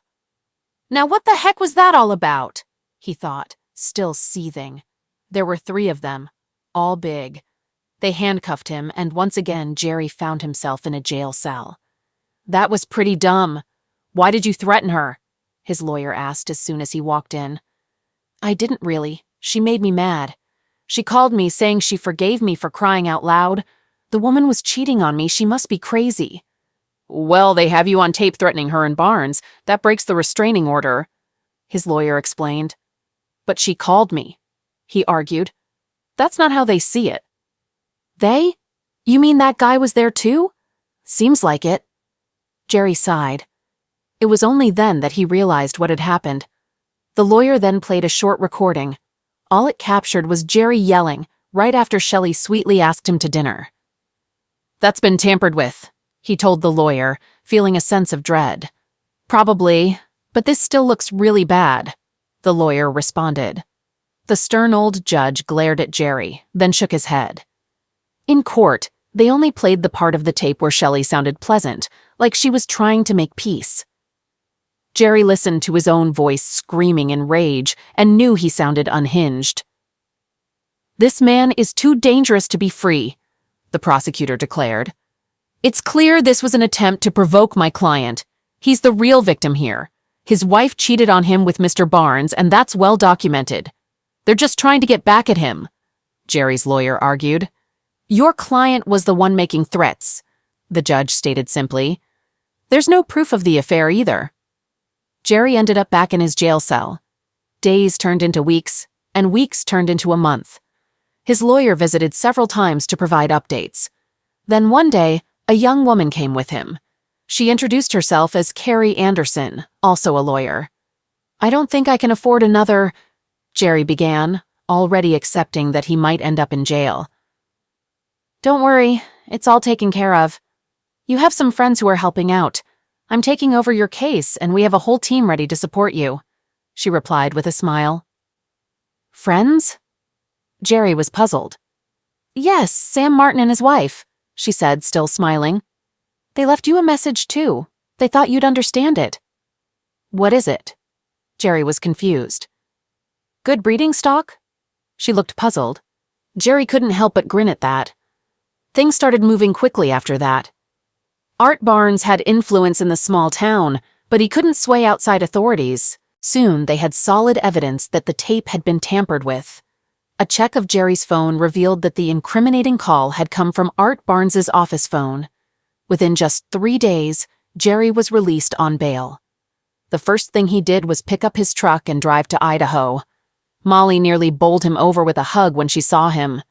"Now what the heck was that all about?" he thought, still seething. There were 3 of them, all big. They handcuffed him, and once again Jerry found himself in a jail cell. "That was pretty dumb. Why did you threaten her?" his lawyer asked as soon as he walked in. "I didn't really. She made me mad. She called me saying she forgave me for crying out loud. The woman was cheating on me. She must be crazy." "Well, they have you on tape threatening her in Barnes. That breaks the restraining order," his lawyer explained. "But she called me," he argued. "That's not how they see it." "They? You mean that guy was there too? Seems like it." Jerry sighed. It was only then that he realized what had happened. The lawyer then played a short recording. All it captured was Jerry yelling right after Shelley sweetly asked him to dinner. "That's been tampered with," he told the lawyer, feeling a sense of dread. "Probably, but this still looks really bad," the lawyer responded. The stern old judge glared at Jerry, then shook his head. In court, they only played the part of the tape where Shelley sounded pleasant, like she was trying to make peace. Jerry listened to his own voice screaming in rage and knew he sounded unhinged. "This man is too dangerous to be free," the prosecutor declared. "It's clear this was an attempt to provoke my client. He's the real victim here. His wife cheated on him with Mr. Barnes, and that's well documented. They're just trying to get back at him," Jerry's lawyer argued. "Your client was the one making threats," the judge stated simply. "There's no proof of the affair either." Jerry ended up back in his jail cell. Days turned into weeks, and weeks turned into a month. His lawyer visited several times to provide updates. Then one day, a young woman came with him. She introduced herself as Carrie Anderson, also a lawyer. "I don't think I can afford another," Jerry began, already accepting that he might end up in jail. "Don't worry, it's all taken care of. You have some friends who are helping out. I'm taking over your case, and we have a whole team ready to support you," she replied with a smile. "Friends?" Jerry was puzzled. "Yes, Sam Martin and his wife," she said, still smiling. "They left you a message, too. They thought you'd understand it." "What is it?" Jerry was confused. "Good breeding stock?" She looked puzzled. Jerry couldn't help but grin at that. Things started moving quickly after that. Art Barnes had influence in the small town, but he couldn't sway outside authorities. Soon, they had solid evidence that the tape had been tampered with. A check of Jerry's phone revealed that the incriminating call had come from Art Barnes's office phone. Within just 3 days, Jerry was released on bail. The first thing he did was pick up his truck and drive to Idaho. Molly nearly bowled him over with a hug when she saw him.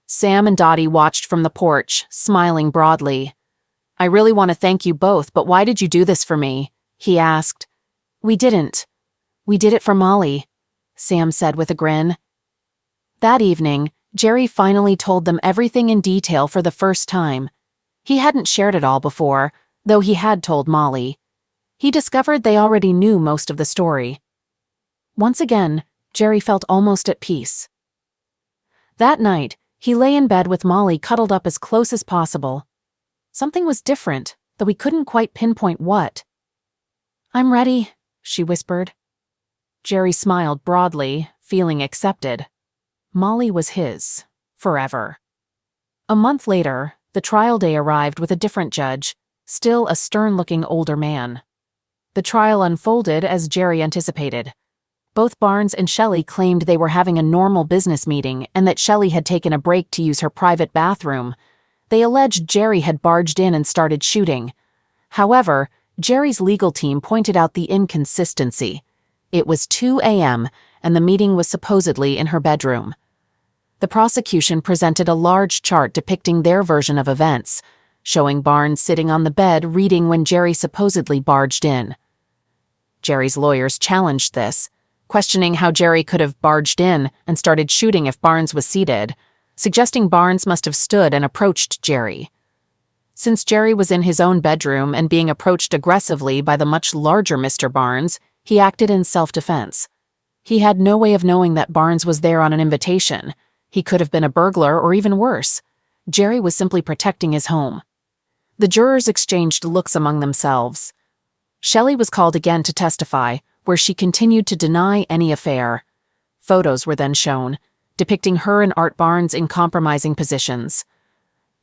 Sam and Dottie watched from the porch, smiling broadly. "I really want to thank you both, but why did you do this for me?" he asked. "We didn't. We did it for Molly," Sam said with a grin. That evening, Jerry finally told them everything in detail for the first time. He hadn't shared it all before, though he had told Molly. He discovered they already knew most of the story. Once again, Jerry felt almost at peace. That night, he lay in bed with Molly cuddled up as close as possible. Something was different, though he couldn't quite pinpoint what. "I'm ready," she whispered. Jerry smiled broadly, feeling accepted. Molly was his, forever. A month later, the trial day arrived with a different judge, still a stern-looking older man. The trial unfolded as Jerry anticipated. Both Barnes and Shelley claimed they were having a normal business meeting and that Shelley had taken a break to use her private bathroom. They alleged Jerry had barged in and started shooting. However, Jerry's legal team pointed out the inconsistency. It was 2 a.m., and the meeting was supposedly in her bedroom. The prosecution presented a large chart depicting their version of events, showing Barnes sitting on the bed reading when Jerry supposedly barged in. Jerry's lawyers challenged this, questioning how Jerry could have barged in and started shooting if Barnes was seated, suggesting Barnes must have stood and approached Jerry. Since Jerry was in his own bedroom and being approached aggressively by the much larger Mr. Barnes, he acted in self-defense. He had no way of knowing that Barnes was there on an invitation. He could have been a burglar or even worse. Jerry was simply protecting his home. The jurors exchanged looks among themselves. Shelley was called again to testify, where she continued to deny any affair. Photos were then shown, depicting her and Art Barnes in compromising positions.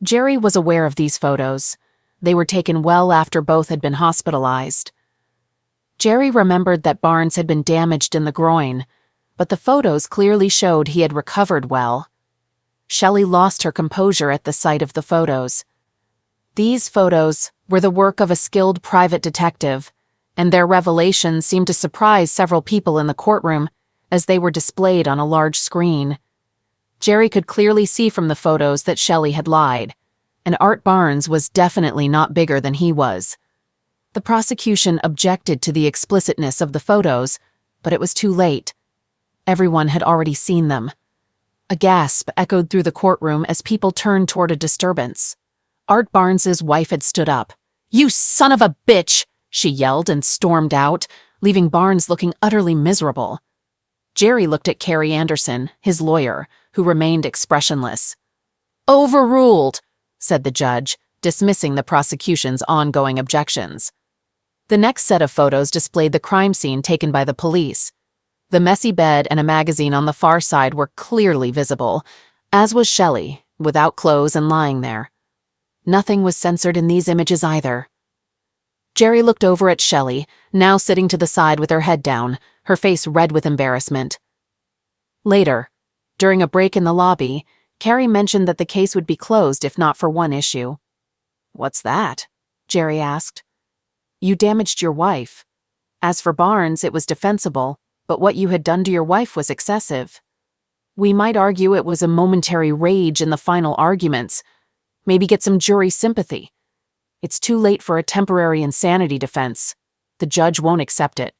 Jerry was aware of these photos. They were taken well after both had been hospitalized. Jerry remembered that Barnes had been damaged in the groin, but the photos clearly showed he had recovered well. Shelley lost her composure at the sight of the photos. These photos were the work of a skilled private detective, and their revelations seemed to surprise several people in the courtroom as they were displayed on a large screen. Jerry could clearly see from the photos that Shelley had lied, and Art Barnes was definitely not bigger than he was. The prosecution objected to the explicitness of the photos, but it was too late. Everyone had already seen them. A gasp echoed through the courtroom as people turned toward a disturbance. Art Barnes's wife had stood up. "You son of a bitch!" she yelled and stormed out, leaving Barnes looking utterly miserable. Jerry looked at Carrie Anderson, his lawyer, who remained expressionless. "Overruled," said the judge, dismissing the prosecution's ongoing objections. The next set of photos displayed the crime scene taken by the police. The messy bed and a magazine on the far side were clearly visible, as was Shelley, without clothes and lying there. Nothing was censored in these images either. Jerry looked over at Shelley, now sitting to the side with her head down, her face red with embarrassment. Later, during a break in the lobby, Carrie mentioned that the case would be closed if not for one issue. "What's that?" Jerry asked. "You damaged your wife. As for Barnes, it was defensible, but what you had done to your wife was excessive. We might argue it was a momentary rage in the final arguments, maybe get some jury sympathy. It's too late for a temporary insanity defense. The judge won't accept it.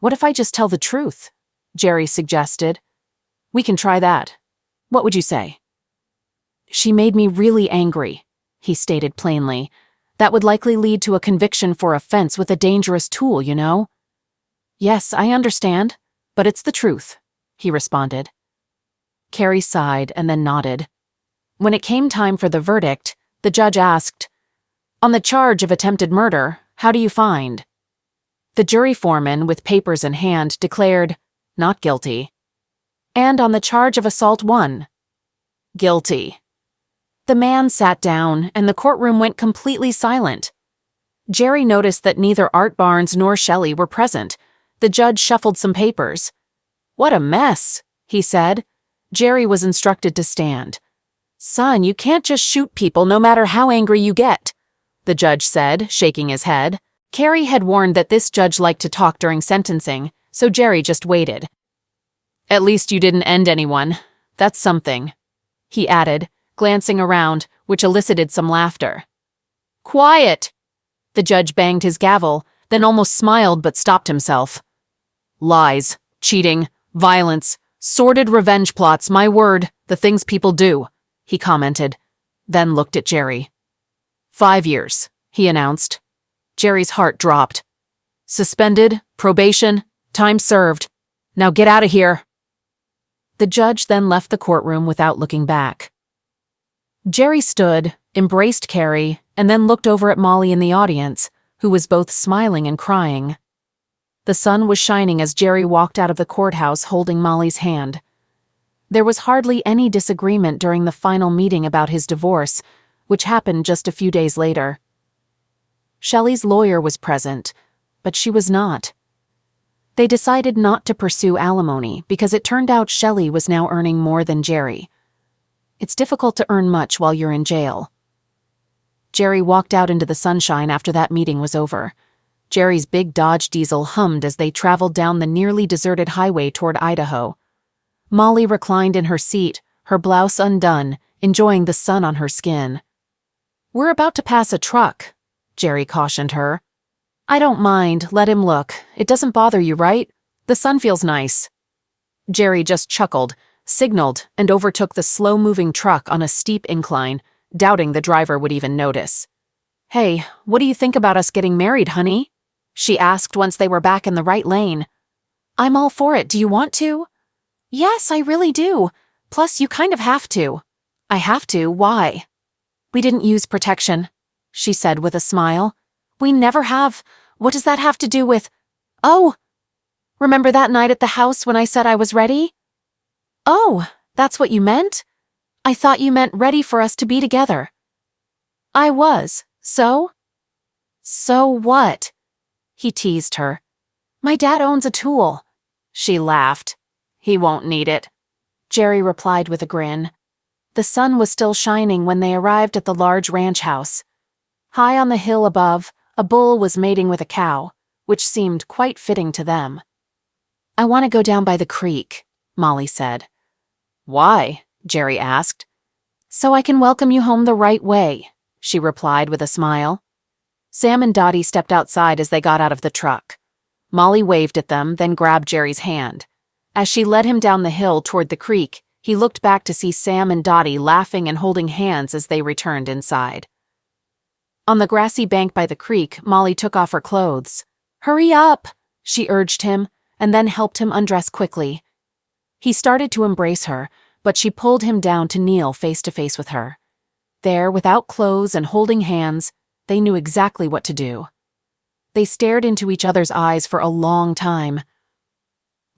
What if I just tell the truth? Jerry suggested. We can try that. What would you say? She made me really angry, he stated plainly. That would likely lead to a conviction for offense with a dangerous tool, you know? Yes, I understand, but it's the truth, he responded. Carrie sighed and then nodded. When it came time for the verdict, the judge asked, "On the charge of attempted murder, how do you find?" The jury foreman, with papers in hand, declared, "Not guilty." "And on the charge of assault 1?" "Guilty." The man sat down, and the courtroom went completely silent. Jerry noticed that neither Art Barnes nor Shelley were present. The judge shuffled some papers. "What a mess," he said. Jerry was instructed to stand. "Son, you can't just shoot people no matter how angry you get," the judge said, shaking his head. Carrie had warned that this judge liked to talk during sentencing, so Jerry just waited. "At least you didn't end anyone. That's something," he added, glancing around, which elicited some laughter. "Quiet!" The judge banged his gavel, then almost smiled but stopped himself. "Lies, cheating, violence, sordid revenge plots, my word, the things people do," he commented, then looked at Jerry. 5 years, he announced. Jerry's heart dropped. "Suspended, probation, time served. Now get out of here." The judge then left the courtroom without looking back. Jerry stood, embraced Carrie, and then looked over at Molly in the audience, who was both smiling and crying. The sun was shining as Jerry walked out of the courthouse holding Molly's hand. There was hardly any disagreement during the final meeting about his divorce, which happened just a few days later. Shelley's lawyer was present, but she was not. They decided not to pursue alimony because it turned out Shelley was now earning more than Jerry. It's difficult to earn much while you're in jail. Jerry walked out into the sunshine after that meeting was over. Jerry's big Dodge diesel hummed as they traveled down the nearly deserted highway toward Idaho. Molly reclined in her seat, her blouse undone, enjoying the sun on her skin. "We're about to pass a truck," Jerry cautioned her. "I don't mind, let him look. It doesn't bother you, right? The sun feels nice." Jerry just chuckled, signaled, and overtook the slow-moving truck on a steep incline, doubting the driver would even notice. "Hey, what do you think about us getting married, honey?" she asked once they were back in the right lane. "I'm all for it. Do you want to?" "Yes, I really do. Plus, you kind of have to." "I have to? Why?" "We didn't use protection," she said with a smile. "We never have. What does that have to do with—" "Oh, remember that night at the house when I said I was ready?" "Oh, that's what you meant? I thought you meant ready for us to be together." "I was. So?" "So what?" he teased her. "My dad owns a tool." She laughed. "He won't need it," Jerry replied with a grin. The sun was still shining when they arrived at the large ranch house. High on the hill above, a bull was mating with a cow, which seemed quite fitting to them. "I want to go down by the creek," Molly said. "Why?" Jerry asked. "So I can welcome you home the right way," she replied with a smile. Sam and Dottie stepped outside as they got out of the truck. Molly waved at them, then grabbed Jerry's hand. As she led him down the hill toward the creek, he looked back to see Sam and Dottie laughing and holding hands as they returned inside. On the grassy bank by the creek, Molly took off her clothes. "Hurry up," she urged him, and then helped him undress quickly. He started to embrace her, but she pulled him down to kneel face to face with her. There, without clothes and holding hands, they knew exactly what to do. They stared into each other's eyes for a long time.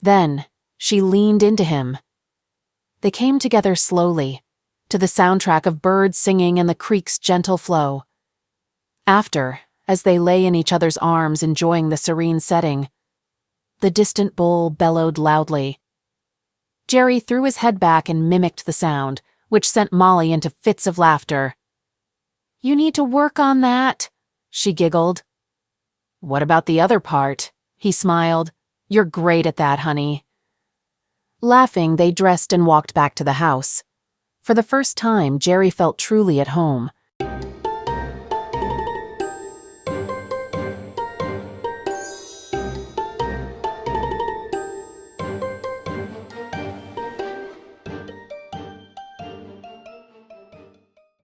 Then, she leaned into him. They came together slowly, to the soundtrack of birds singing and the creek's gentle flow. After, as they lay in each other's arms enjoying the serene setting, the distant bull bellowed loudly. Jerry threw his head back and mimicked the sound, which sent Molly into fits of laughter. "You need to work on that," she giggled. "What about the other part?" he smiled. "You're great at that, honey." Laughing, they dressed and walked back to the house. For the first time, Jerry felt truly at home.